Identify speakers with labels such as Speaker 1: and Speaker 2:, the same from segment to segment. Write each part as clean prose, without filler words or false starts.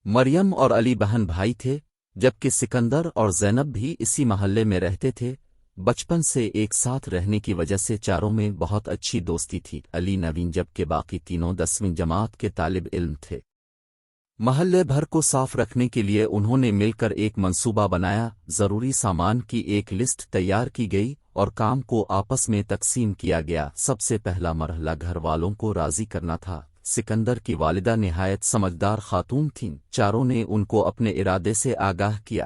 Speaker 1: مریم اور علی بہن بھائی تھے، جبکہ سکندر اور زینب بھی اسی محلے میں رہتے تھے۔ بچپن سے ایک ساتھ رہنے کی وجہ سے چاروں میں بہت اچھی دوستی تھی۔ علی نویں جبکہ باقی تینوں 10ویں جماعت کے طالب علم تھے۔ محلے بھر کو صاف رکھنے کے لیے انہوں نے مل کر ایک منصوبہ بنایا، ضروری سامان کی ایک لسٹ تیار کی گئی اور کام کو آپس میں تقسیم کیا گیا۔ سب سے پہلا مرحلہ گھر والوں کو راضی کرنا تھا۔ سکندر کی والدہ نہایت سمجھدار خاتون تھیں، چاروں نے ان کو اپنے ارادے سے آگاہ کیا۔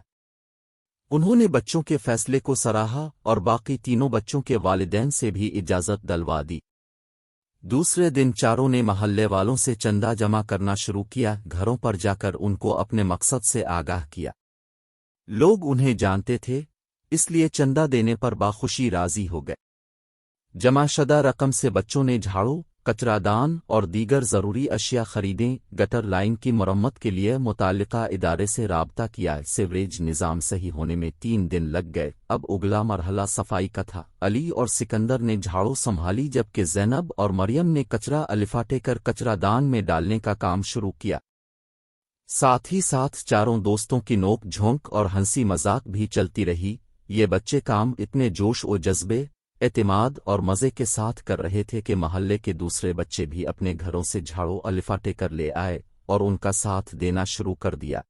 Speaker 1: انہوں نے بچوں کے فیصلے کو سراہا اور باقی تینوں بچوں کے والدین سے بھی اجازت دلوا دی۔ دوسرے دن چاروں نے محلے والوں سے چندہ جمع کرنا شروع کیا، گھروں پر جا کر ان کو اپنے مقصد سے آگاہ کیا۔ لوگ انہیں جانتے تھے، اس لیے چندہ دینے پر باخوشی راضی ہو گئے۔ جمع شدہ رقم سے بچوں نے جھاڑو، کچرا دان اور دیگر ضروری اشیاء خریدیں۔ گٹر لائن کی مرمت کے لیے متعلقہ ادارے سے رابطہ کیا۔ سیوریج نظام صحیح ہونے میں 3 دن لگ گئے۔ اب اگلا مرحلہ صفائی کا تھا۔ علی اور سکندر نے جھاڑو سنبھالی جبکہ زینب اور مریم نے کچرا الفاٹے کر کچرا دان میں ڈالنے کا کام شروع کیا۔ ساتھ ہی ساتھ چاروں دوستوں کی نوک جھونک اور ہنسی مذاق بھی چلتی رہی۔ یہ بچے کام اتنے جوش و جذبے، اعتماد اور مزے کے ساتھ کر رہے تھے کہ محلے کے دوسرے بچے بھی اپنے گھروں سے جھاڑو الفاٹے کر لے آئے اور ان کا ساتھ دینا شروع کر دیا۔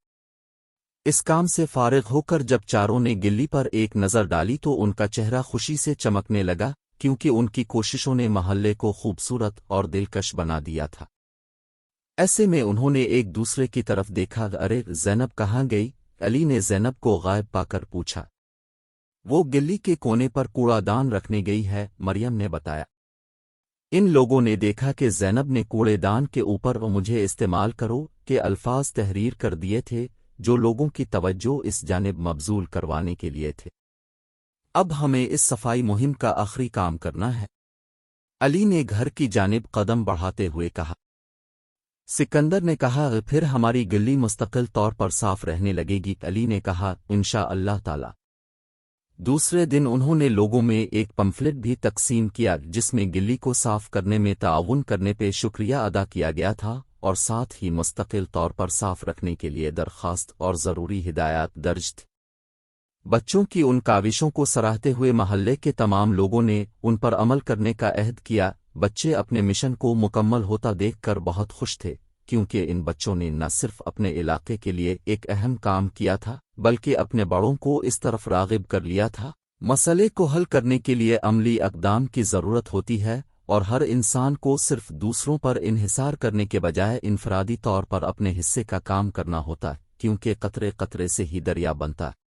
Speaker 1: اس کام سے فارغ ہو کر جب چاروں نے گلی پر ایک نظر ڈالی تو ان کا چہرہ خوشی سے چمکنے لگا، کیونکہ ان کی کوششوں نے محلے کو خوبصورت اور دلکش بنا دیا تھا۔ ایسے میں انہوں نے ایک دوسرے کی طرف دیکھا۔ ارے زینب کہاں گئی؟ علی نے زینب کو غائب پا کر پوچھا۔ وہ گلی کے کونے پر کوڑا دان رکھنے گئی ہے، مریم نے بتایا۔ ان لوگوں نے دیکھا کہ زینب نے کوڑے دان کے اوپر مجھے استعمال کرو کہ الفاظ تحریر کر دیے تھے، جو لوگوں کی توجہ اس جانب مبذول کروانے کے لیے تھے۔ اب ہمیں اس صفائی مہم کا آخری کام کرنا ہے، علی نے گھر کی جانب قدم بڑھاتے ہوئے کہا۔ سکندر نے کہا، پھر ہماری گلی مستقل طور پر صاف رہنے لگے گی۔ علی نے کہا، انشاء اللہ تعالی۔ دوسرے دن انہوں نے لوگوں میں ایک پمفلٹ بھی تقسیم کیا جس میں گلی کو صاف کرنے میں تعاون کرنے پہ شکریہ ادا کیا گیا تھا اور ساتھ ہی مستقل طور پر صاف رکھنے کے لیے درخواست اور ضروری ہدایات درج تھی۔ بچوں کی ان کاوشوں کو سراہتے ہوئے محلے کے تمام لوگوں نے ان پر عمل کرنے کا عہد کیا۔ بچے اپنے مشن کو مکمل ہوتا دیکھ کر بہت خوش تھے، کیونکہ ان بچوں نے نہ صرف اپنے علاقے کے لیے ایک اہم کام کیا تھا بلکہ اپنے بڑوں کو اس طرف راغب کر لیا تھا۔ مسئلے کو حل کرنے کے لیے عملی اقدام کی ضرورت ہوتی ہے اور ہر انسان کو صرف دوسروں پر انحصار کرنے کے بجائے انفرادی طور پر اپنے حصے کا کام کرنا ہوتا ہے، کیونکہ قطرے قطرے سے ہی دریا بنتا ہے۔